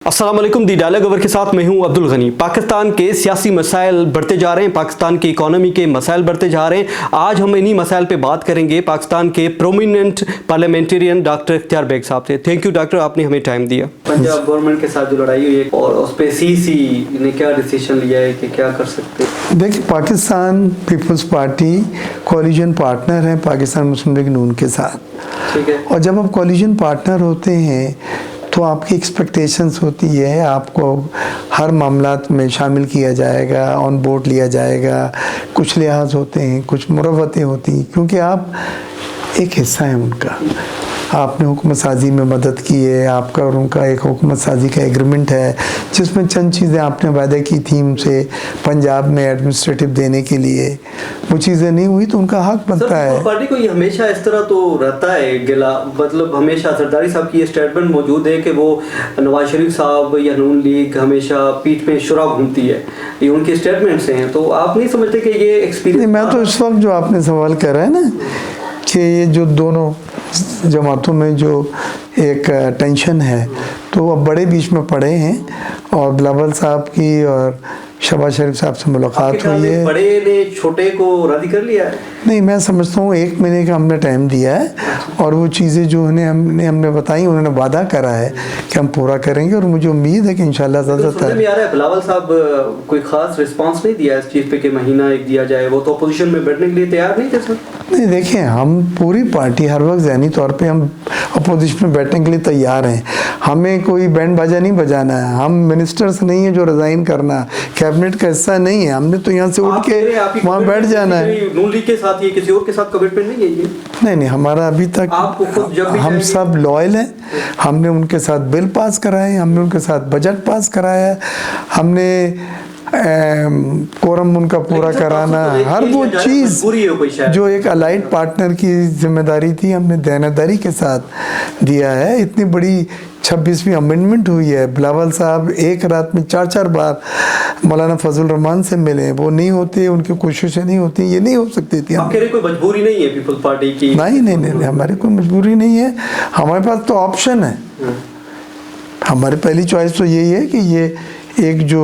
अस्सलाम वालेकुम। दी dialogue over के साथ मैं हूं अब्दुल गनी। पाकिस्तान के सियासी मसाइल बढ़ते जा रहे हैं, पाकिस्तान की इकोनॉमी के मसाइल बढ़ते जा रहे हैं। आज हम इन्हीं मसाइल पे बात करेंगे पाकिस्तान के प्रोमिनेंट पार्लियामेंटेरियन डॉक्टर इख्तियार बेग साहब से। थैंक यू डॉक्टर, आपने हमें टाइम दिया। पंजाब गवर्नमेंट के साथ जो लड़ाई हुई है और उस पर सीसी ने क्या डिसीजन लिया है कि क्या कर सकते हैं? देखिए, Pakistan Peoples Party coalition partner है पाकिस्तान मुस्लिम लीग नून के साथ, ठीक है। और जब आप कोलिजन पार्टनर होते हैं तो आपकी एक्सपेक्टेशंस होती है, आपको हर मामलात में शामिल किया जाएगा, ऑन बोर्ड लिया जाएगा। कुछ लिहाज होते हैं, कुछ मुरव्वतें होती हैं, क्योंकि आप एक हिस्सा हैं उनका। आपने हुकूमत साजी में मदद की है, आपका और उनका एक हुकूमत साजी का एग्रीमेंट है जिसमें चंद चीज़ें आपने वादा की थी उनसे पंजाब में एडमिनिस्ट्रेटिव देने के लिए। वो चीज़ें नहीं हुई तो उनका हक बनता है। पार्टी को ये हमेशा इस तरह तो रहता है गिला, मतलब हमेशा सरदारी साहब की ये स्टेटमेंट मौजूद है कि वो नवाज शरीफ साहब या नून लीग हमेशा पीठ पे शुरा घूमती है, ये उनके स्टेटमेंट्स हैं। तो आप नहीं समझते कि ये एक्सपीरियंस? मैं तो इस वक्त जो आपने सवाल करा है ना कि ये जो दोनों जमातों में जो एक टेंशन है, तो अब बड़े बीच में पड़े हैं और बिलावल साहब की और शहबाज शरीफ साहब से मुलाकात हुई है। बड़े ने छोटे को राजी कर लिया है? नहीं, मैं समझता हूँ 1 महीने का हमने टाइम दिया है और वो चीज़ें जो हमने बताई, उन्होंने वादा करा है कि हम पूरा करेंगे और मुझे उम्मीद है कि इंशाल्लाह ज़्यादातर। बिलावल साहब कोई खास रिस्पांस नहीं दिया इस चीज़ पे कि महीना एक दिया जाए, वो तो अपोजिशन में बैठने के लिए तैयार नहीं थे सर? नहीं, देखें, हम पूरी पार्टी हर वक्त ज़हनी तौर पे हम अपोजिशन में बैठने के लिए तैयार हैं। हमें कोई बैंड बाजा नहीं बजाना है, हम मिनिस्टर्स नहीं है जो रिज़ाइन करना, कैबिनेट का हिस्सा नहीं है। हमने तो यहाँ से उठ के वहाँ बैठ जाना है। नून लीग के साथ ये किसी और के साथ कमिटमेंट नहीं है ये? नहीं, हमारा अभी तक हम सब लॉयल हैं। हमने उनके साथ बिल पास कराए, हमने उनके साथ बजट पास कराया, हमने कोरम उनका पूरा कराना, हर वो चीज़ जो एक अलाइड पार्टनर की जिम्मेदारी थी हमने दयानतदारी के साथ दिया है। इतनी बड़ी 26वीं अमेंडमेंट हुई है। बिलावल साहब एक रात में 4-4 बार मौलाना फजल रहमान से मिले, वो नहीं होते, उनकी कोशिशें नहीं होती, ये नहीं हो सकती थी। आप कह रहे कोई मजबूरी नहीं है पीपल्स पार्टी की? नहीं, हमारी कोई मजबूरी नहीं है। हमारे पास तो ऑप्शन है। हमारी पहली चॉइस तो यही है कि ये एक जो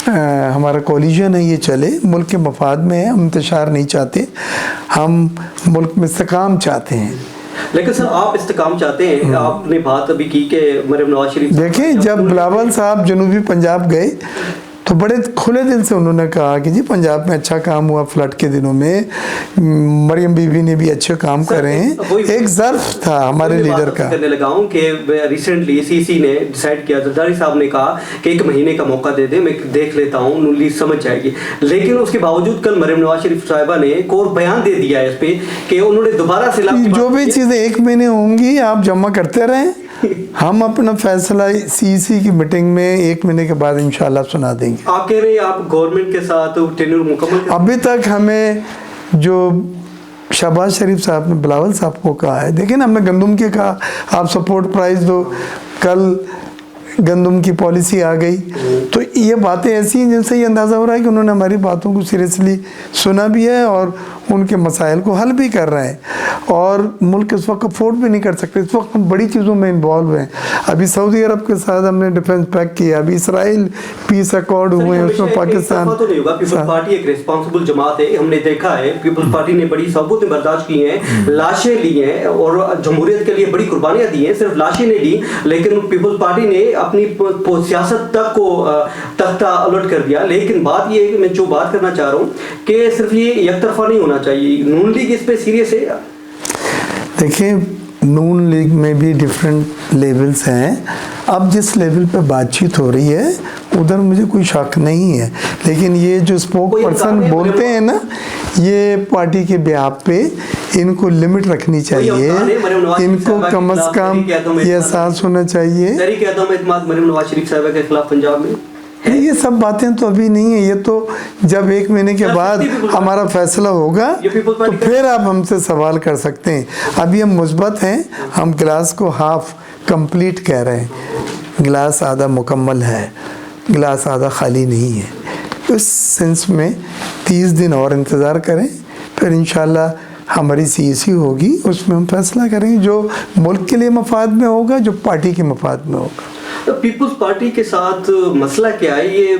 हमारा कोलिजन है ये चले, मुल्क के मफाद में है। हम इंतशार नहीं चाहते, हम मुल्क में इस्तेकाम चाहते हैं। लेकिन सर, आप इस्तेकाम चाहते हैं, आपने बात अभी की कि मरीम नवाज शरीफ। देखिए, जब बिलावल साहब जनूबी पंजाब गए तो बड़े खुले दिल से उन्होंने कहा कि जी पंजाब में अच्छा काम हुआ फ्लड के दिनों में, मरियम बीबी ने भी अच्छे काम करे हैं। एक ज़र्फ था हमारे लीडर का। करने लगा हूं कि रिसेंटली सीसी ने डिसाइड किया, जरदारी साहब ने कहा कि 1 महीने का मौका दे दे, मैं देख लेता हूं, नून लीग समझ जाएगी। लेकिन उसके बावजूद कल मरीम नवाज शरीफ साहिबा ने एक और बयान दे दिया है इस पे कि उन्होंने दोबारा से जो भी चीज़ें 1 महीने होंगी आप जमा करते रहें, हम अपना फैसला सीसी की मीटिंग में 1 महीने के बाद इंशाल्लाह सुना देंगे। आप कह रहे हैं आप गवर्नमेंट के साथ टेन्योर मुकम्मल? अभी तक हमें जो शहबाज शरीफ साहब ने बिलावल साहब को कहा है, देखिए ना, हमने गंदम के कहा आप सपोर्ट प्राइस दो, कल गंदम की पॉलिसी आ गई। तो ये बातें ऐसी हैं जिनसे ये अंदाज़ा हो रहा है कि उन्होंने हमारी बातों को सीरियसली सुना भी है और उनके मसाइल को हल भी कर रहे हैं। और मुल्क इस वक्त अफोर्ड भी नहीं कर सकते, इस वक्त हम बड़ी चीज़ों में इन्वॉल्व हैं। अभी सऊदी अरब के साथ हमने डिफेंस पैक्ट किया, अभी इसराइल पीस अकॉर्ड हुए हैं, उसमें पाकिस्तान। तो नहीं होगा, पीपल्स पार्टी एक रिस्पांसिबल जमात है, हमने देखा है पीपल्स पार्टी ने बड़ी सबूत बर्दाश्त की हैं, लाशें ली हैं और जमहूरियत के लिए बड़ी कुर्बानियां दी हैं। सिर्फ लाशें नहीं दी, लेकिन पीपल्स पार्टी ने अपनी सियासत तक को तख्ता उलट कर दिया। लेकिन बात ये है कि मैं जो बात करना चाह रहा हूँ कि सिर्फ ये एक तरफा नहीं होना चाहिए। नून लीग इस पे सीरियस है? देखिए, नून लीग में भी डिफरेंट लेवल्स हैं। अब जिस लेवल पे बातचीत हो रही है उधर मुझे कोई शक नहीं है, लेकिन ये जो स्पोक पर्सन बोलते हैं ना, ये पार्टी के बिहाफ पे इनको लिमिट रखनी चाहिए, इनको कम अज कम ये एहसास होना चाहिए। ये सब बातें तो अभी नहीं है, ये तो जब 1 महीने के बाद हमारा फैसला होगा तो फिर आप हमसे सवाल कर सकते हैं। अभी हम मुस्बत हैं, हम गिलास को हाफ कंप्लीट कह रहे हैं, गिलास आधा मुकम्मल है, गिलास आधा खाली नहीं है। उस सेंस में 30 दिन और इंतज़ार करें, फिर इंशाल्लाह हमारी सीएसी होगी, उसमें हम फैसला करेंगे जो मुल्क के लिए मफाद में होगा, जो पार्टी के मफाद में होगा। तो पीपल्स पार्टी के साथ मसला क्या है, ये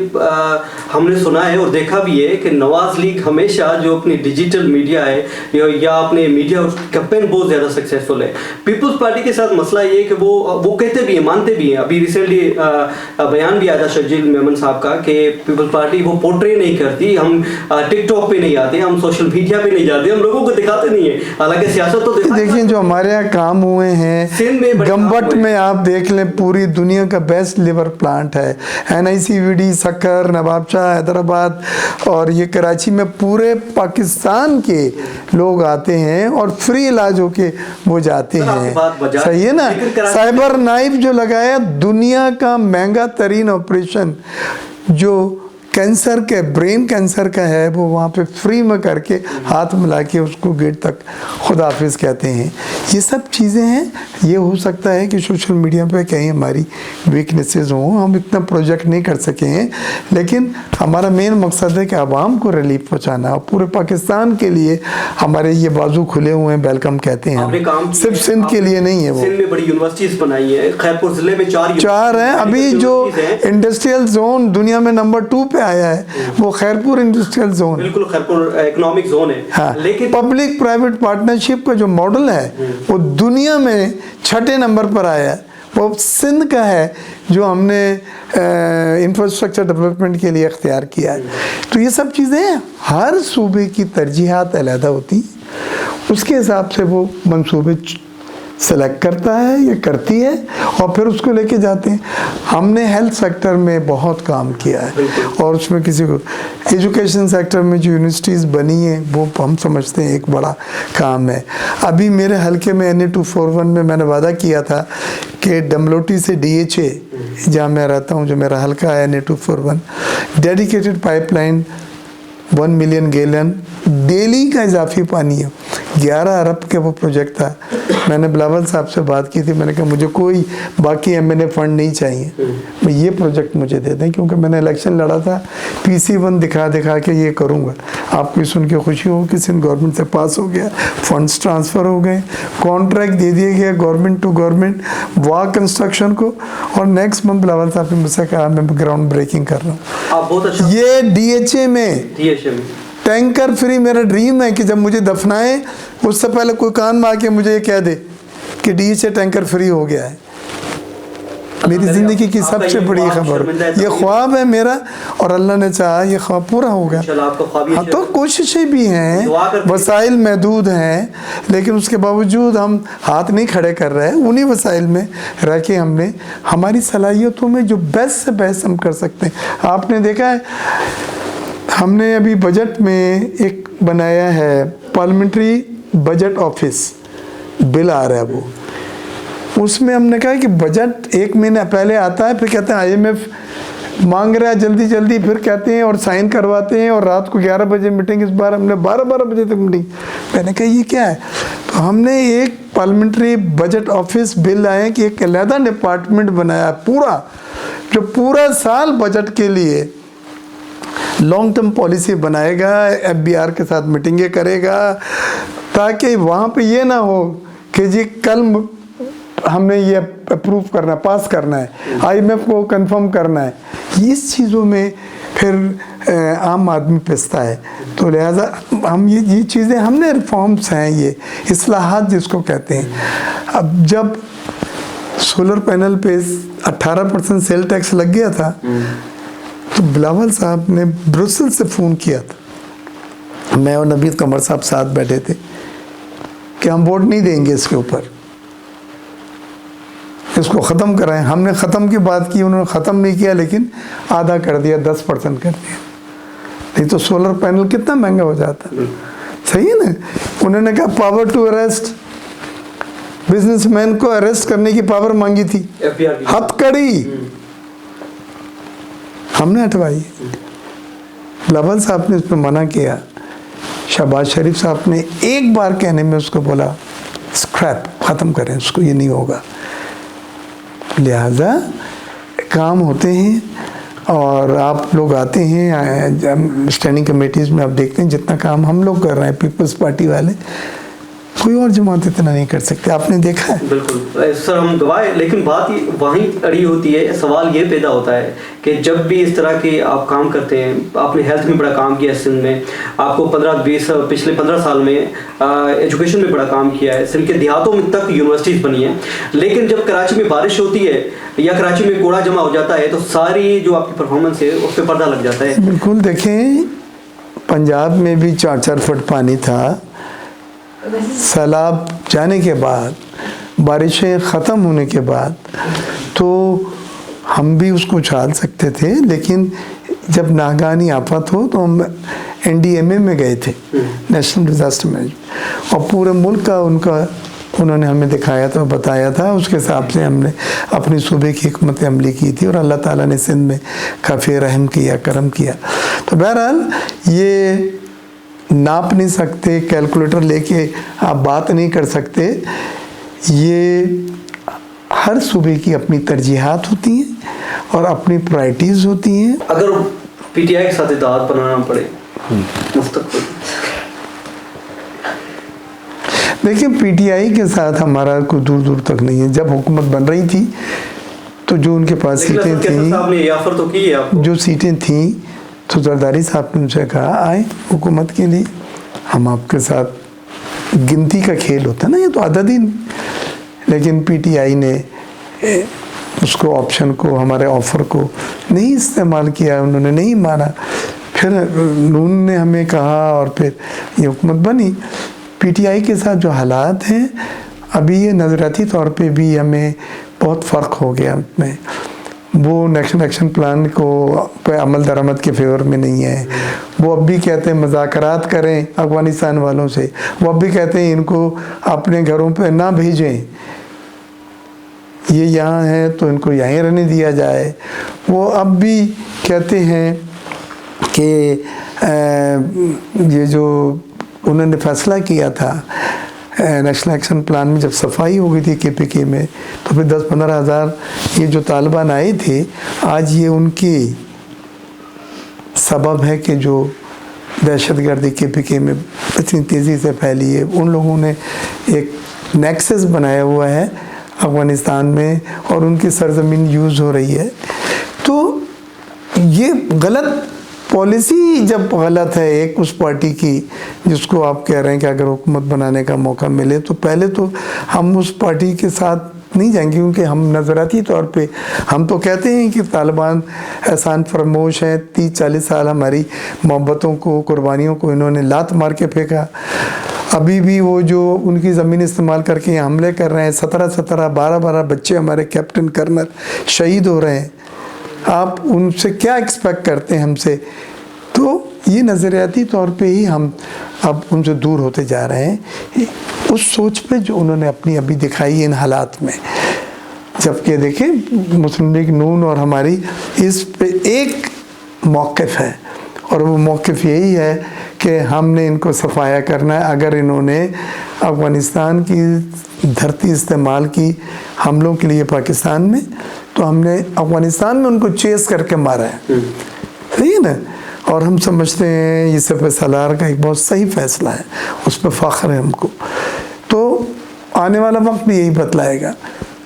हमने सुना है और देखा भी है कि नवाज लीग हमेशा जो अपनी डिजिटल मीडिया है या अपने मीडिया कैंपेन बहुत ज़्यादा सक्सेसफुल है। पीपल्स पार्टी के साथ मसला ये है कि वो कहते भी हैं, मानते भी हैं। अभी रिसेंटली बयान भी आया था शर्जील मेमन साहब का कि पीपल्स पार्टी वो पोर्ट्रे नहीं करती, हम टिकटॉक पे नहीं आते, हम सोशल मीडिया पे नहीं जाते, हम लोगों को दिखाते नहीं है। हालांकि सियासत तो देखिए जो हमारे यहाँ काम हुए हैं गम्बट में आप देख लें, पूरी दुनिया का बेस्ट लिवर प्लांट है, NICVD, सक्कर, नवाबशाह, हैदराबाद और ये कराची में पूरे पाकिस्तान के लोग आते हैं और फ्री इलाज होके वो जाते हैं। सही है ना। साइबर नाइफ जो लगाया, दुनिया का महंगा तरीन ऑपरेशन जो कैंसर के, ब्रेन कैंसर का है, वो वहाँ पे फ्री में करके हाथ मिला के उसको गेट तक खुदाफिज कहते हैं। ये सब चीज़ें हैं। ये हो सकता है कि सोशल मीडिया पे कहीं हमारी वीकनेसेस हों, हम इतना प्रोजेक्ट नहीं कर सके हैं, लेकिन हमारा मेन मकसद है कि आवाम को रिलीफ पहुँचाना और पूरे पाकिस्तान के लिए हमारे ये बाजू खुले हुए हैं, वेलकम कहते हैं। सिर्फ सिंध के लिए नहीं है। वो सिंध में बड़ी यूनिवर्सिटीज बनाई है, खैरपुर जिले में 4 हैं। अभी जो इंडस्ट्रियल जोन दुनिया में नंबर 2 पे आया है वो खैरपुर इंडस्ट्रियल जोन, बिल्कुल खैरपुर इकोनॉमिक जोन है। हाँ, लेकिन पब्लिक प्राइवेट पार्टनरशिप का जो मॉडल है वो दुनिया में 6ठे नंबर पर आया है। वो सिंध का है जो हमने इंफ्रास्ट्रक्चर डेवलपमेंट के लिए इख्तियार किया है। तो ये सब चीज़ें हर सूबे की तरजीहात अलग होती, उसके हिसाब से वो मंसूबे सेलेक्ट करता है या करती है और फिर उसको लेके जाते हैं। हमने हेल्थ सेक्टर में बहुत काम किया है और उसमें किसी को एजुकेशन सेक्टर में जो यूनिवर्सिटीज़ बनी हैं वो हम समझते हैं एक बड़ा काम है। अभी मेरे हलके में NA241 में मैंने वादा किया था कि डमलोटी से DHA जहाँ मैं रहता हूँ, जो मेरा हलका है NA241, dedicated pipeline 1 million gallon daily का इजाफी पानी है। 11 अरब के वो प्रोजेक्ट था। मैंने बिलावल साहब से बात की थी, मैंने कहा मुझे कोई बाकी MNA फंड नहीं चाहिए, मैं ये प्रोजेक्ट मुझे दे दें, क्योंकि मैंने इलेक्शन लड़ा था, PC1 दिखा के ये करूँगा। आपको सुन के खुशी हो कि सिंध गवर्नमेंट से पास हो गया, फंड्स ट्रांसफ़र हो गए, कॉन्ट्रैक्ट दे दिया गया गवर्नमेंट टू गवर्नमेंट वाह कंस्ट्रक्शन को, और नेक्स्ट मंथ बिलावल साहब ने मुझसे कहा मैं ग्राउंड ब्रेकिंग कर रहा हूँ। ये DHA में टैंकर फ्री मेरा ड्रीम है कि जब मुझे दफनाए उससे पहले कोई कान में आके मुझे ये कह दे कि DHA टैंकर फ्री हो गया है। मेरी ज़िंदगी की सबसे बड़ी खबर, ये ख्वाब है मेरा, और अल्लाह ने चाहा ये ख्वाब पूरा होगा। हाँ, तो कोशिशें भी हैं, वसाइल महदूद हैं, लेकिन उसके बावजूद हम हाथ नहीं खड़े कर रहे हैं। उन्हीं वसाइल में रह के हमने हमारी सलाहियतों में जो बेस्ट से बेस्ट हम कर सकते हैं। आपने देखा है हमने अभी बजट में एक बनाया है, पार्लियामेंट्री बजट ऑफिस बिल आ रहा है, वो उसमें हमने कहा कि बजट 1 महीना पहले आता है, फिर कहते हैं IMF मांग रहा है जल्दी जल्दी, फिर कहते हैं और साइन करवाते हैं, और रात को 11 बजे मीटिंग, इस बार हमने 12 बजे तक मीटिंग। मैंने कहा ये क्या है, तो हमने एक पार्लियामेंट्री बजट ऑफिस बिल आए कि एक अलहदा डिपार्टमेंट बनाया पूरा, जो पूरा साल बजट के लिए लॉन्ग टर्म पॉलिसी बनाएगा, FBR के साथ मीटिंगें करेगा, ताकि वहाँ पे ये ना हो कि जी कल हमने ये अप्रूव करना है, पास करना है, IMF को कंफर्म करना है। इस चीज़ों में फिर आम आदमी पिसता है। तो लिहाजा हम ये चीज़ें, हमने रिफॉर्म्स हैं, ये इस्लाहात जिसको कहते हैं। अब जब सोलर पैनल पे 18% सेल टैक्स लग गया था, तो बिलावल साहब ने ब्रुसेल से फ़ोन किया था, मैं और नबीद कमर साहब साथ बैठे थे, कि हम वोट नहीं देंगे इसके ऊपर, इसको ख़त्म कराएं। हमने ख़त्म की बात की, उन्होंने ख़त्म नहीं किया, लेकिन आधा कर दिया, 10% कर दिया। नहीं तो सोलर पैनल कितना महंगा हो जाता। सही है ना। उन्होंने कहा पावर टू अरेस्ट, बिजनेसमैन को अरेस्ट करने की पावर मांगी थी, हथकड़ी हमने हटवाई। बिलावल साहब ने इस पर मना किया, शहबाज शरीफ साहब ने एक बार कहने में उसको बोला स्क्रैप, ख़त्म करें उसको, ये नहीं होगा। लिहाजा काम होते हैं और आप लोग आते हैं स्टैंडिंग कमेटीज़ में, आप देखते हैं जितना काम हम लोग कर रहे हैं, पीपल्स पार्टी वाले कोई और जमात इतना नहीं कर सकते, आपने देखा है। बिल्कुल सर, हम गवाह, लेकिन बात वहीं अड़ी होती है। सवाल ये पैदा होता है कि जब भी इस तरह के आप काम करते हैं, आपने हेल्थ में बड़ा काम किया सिंध में, आपको पिछले 15 साल में एजुकेशन में बड़ा काम किया है, सिंध के देहातों में तक यूनिवर्सिटीज़ बनी हैं, लेकिन जब कराची में बारिश होती है या कराची में कूड़ा जमा हो जाता है तो सारी जो आपकी परफॉर्मेंस है उस पर पर्दा लग जाता है। बिल्कुल, देखें पंजाब में भी 4-4 फुट पानी था, सैलाब जाने के बाद, बारिशें ख़त्म होने के बाद तो हम भी उसको उछाल सकते थे, लेकिन जब नागानी आफत हो तो हम NDMA में गए थे, नेशनल डिज़ास्टर मैनेजमेंट, और पूरे मुल्क का उन्होंने हमें दिखाया था, बताया था, उसके हिसाब से हमने अपनी सूबे की हिकमत अमली की थी और अल्लाह ताला ने सिंध में काफ़ी रहम किया, करम किया। तो बहरहाल ये नाप नहीं सकते, कैलकुलेटर लेके आप बात नहीं कर सकते, ये हर सूबे की अपनी तरजीहात होती हैं और अपनी प्रायोरिटीज़ होती हैं। अगर PTI के साथ इत्तेहाद बनाना पड़े मुस्तक़बिल, देखिए PTI के साथ हमारा कोई दूर दूर तक नहीं है। जब हुकूमत बन रही थी तो जो उनके पास सीटें थी, जो सीटें थी, तो जरदारी साहब ने उनसे कहा आए हुकूमत के लिए, हम आपके साथ, गिनती का खेल होता है ना, ये तो अदद ही, लेकिन PTI ने उसको ऑप्शन को, हमारे ऑफ़र को नहीं इस्तेमाल किया, उन्होंने नहीं माना। फिर नून ने हमें कहा और फिर ये हुकूमत बनी। PTI के साथ जो हालात हैं अभी, ये नज़रियाती तौर पे भी हमें बहुत फ़र्क हो गया उसमें। वो नेशनल एक्शन प्लान को पे अमल दरामद के फेवर में नहीं है। वो अब भी कहते हैं मुज़ाकरात करें अफ़गानिस्तान वालों से, वो अब भी कहते हैं इनको अपने घरों पे ना भेजें, ये यहाँ है तो इनको यहीं रहने दिया जाए। वो अब भी कहते हैं कि ये जो उन्होंने फैसला किया था नेशनल एक्शन प्लान में, जब सफाई हो गई थी KPK में, तो फिर 10-15 हज़ार ये जो तालिबान आए थे, आज ये उनकी सबब है कि जो दहशतगर्दी KPK में इतनी तेज़ी से फैली है। उन लोगों ने एक नेक्सस बनाया हुआ है अफ़गानिस्तान में और उनकी सरजमीन यूज़ हो रही है। तो ये गलत पॉलिसी जब गलत है एक उस पार्टी की, जिसको आप कह रहे हैं कि अगर हुकूमत बनाने का मौका मिले तो पहले तो हम उस पार्टी के साथ नहीं जाएंगे, क्योंकि हम नज़राती तौर पे हम तो कहते हैं कि तालिबान एहसान फरामोश हैं, 30-40 साल हमारी मोहब्बतों को, कुर्बानियों को इन्होंने लात मार के फेंका। अभी भी वो जो उनकी ज़मीन इस्तेमाल करके हमले कर रहे हैं, 17-17, 12-12 बच्चे हमारे कैप्टन कर्नल शहीद हो रहे हैं। आप उनसे क्या एक्सपेक्ट करते हैं हमसे? तो ये नज़रियाती तौर पे ही हम अब उनसे दूर होते जा रहे हैं, उस सोच पे जो उन्होंने अपनी अभी दिखाई इन हालात में। जबकि देखें मुस्लिम लीग नून और हमारी इस पे एक मौक़िफ़ है, और वो मौक़िफ़ यही है कि हमने इनको सफाया करना है। अगर इन्होंने अफ़गानिस्तान की धरती इस्तेमाल की हमलों के लिए पाकिस्तान में, तो हमने अफ़गानिस्तान में उनको चेस करके मारा है, सही है ना। और हम समझते हैं ये सफ़ सलार का एक बहुत सही फ़ैसला है, उस पर फ़ख्र है हमको। तो आने वाला वक्त भी यही बतलाएगा।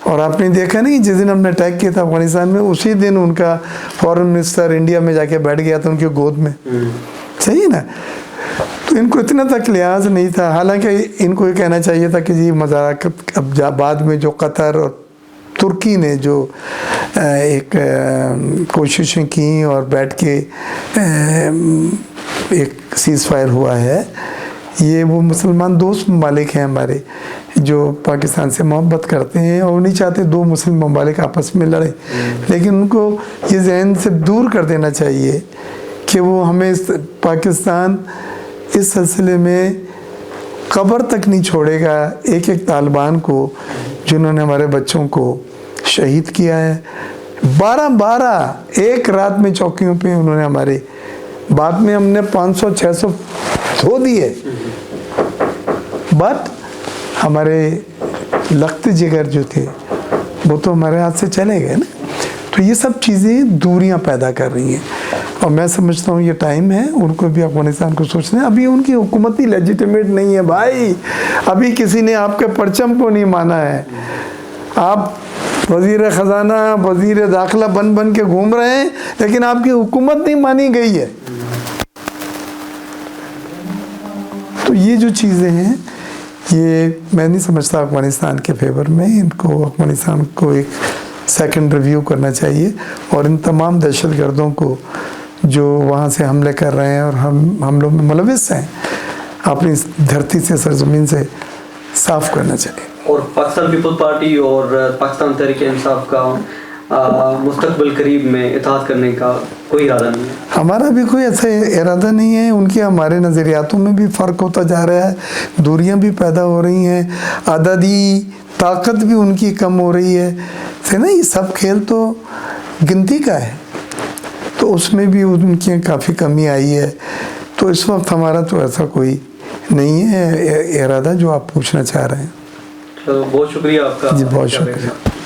और आपने देखा नहीं, जिस दिन हमने अटैक किया था अफ़गानिस्तान में, उसी दिन उनका फॉरेन मिनिस्टर इंडिया में जाके बैठ गया था उनकी गोद में, सही है ना। तो इनको इतना तक लिहाज नहीं था। हालांकि इनको ये कहना चाहिए था कि जी मज़ाकत, अब बाद में जो कतर और तुर्की ने जो एक कोशिशें की और बैठ के एक सीज़ फायर हुआ है, ये वो मुसलमान दोस्त ममालिक हैं हमारे जो पाकिस्तान से मोहब्बत करते हैं और नहीं चाहते दो मुस्लिम ममालिक आपस में लड़े। लेकिन उनको ये जहन से दूर कर देना चाहिए कि वो हमें पाकिस्तान इस सिलसिले में कब्र तक नहीं छोड़ेगा एक एक तालिबान को जिन्होंने हमारे बच्चों को शहीद किया है। 12-12 एक रात में चौकियों पे उन्होंने हमारे, बाद में हमने 500-600 धो दिए, बट हमारे लख्त जिगर जो थे वो तो हमारे हाथ से चले गए ना। तो ये सब चीज़ें दूरियां पैदा कर रही हैं। اور میں سمجھتا ہوں یہ ٹائم ہے ان کو بھی افغانستان کو سوچنا ہے. ابھی ان کی حکومت ہی لیجیٹیمیٹ نہیں ہے بھائی. ابھی کسی نے آپ کے پرچم کو نہیں مانا ہے. آپ وزیر خزانہ وزیر داخلہ بن کے گھوم رہے ہیں لیکن آپ کی حکومت نہیں مانی گئی ہے. تو یہ جو چیزیں ہیں یہ میں نہیں سمجھتا افغانستان کے فیور میں. ان کو افغانستان کو ایک سیکنڈ ریویو کرنا چاہیے اور ان تمام دہشت گردوں کو جو وہاں سے حملے کر رہے ہیں اور ہم لوگ میں ملوث ہیں اپنی دھرتی سے سرزمین سے صاف کرنا چاہیے. اور پاکستان پیپل پارٹی اور پاکستان تحریک انصاف کا مستقبل قریب میں اتحاد کرنے کا کوئی ارادہ نہیں ہے؟ ہمارا بھی کوئی ایسا ارادہ نہیں ہے. ان کے ہمارے نظریاتوں میں بھی فرق ہوتا جا رہا ہے, دوریاں بھی پیدا ہو رہی ہیں, عددی طاقت بھی ان کی کم ہو رہی ہے نا. یہ سب کھیل تو گنتی کا ہے, تو اس میں بھی ان کی کافی کمی آئی ہے. تو اس وقت ہمارا تو ایسا کوئی نہیں ہے ارادہ جو آپ پوچھنا چاہ رہے ہیں. بہت شکریہ آپ کا. جی بہت شکریہ.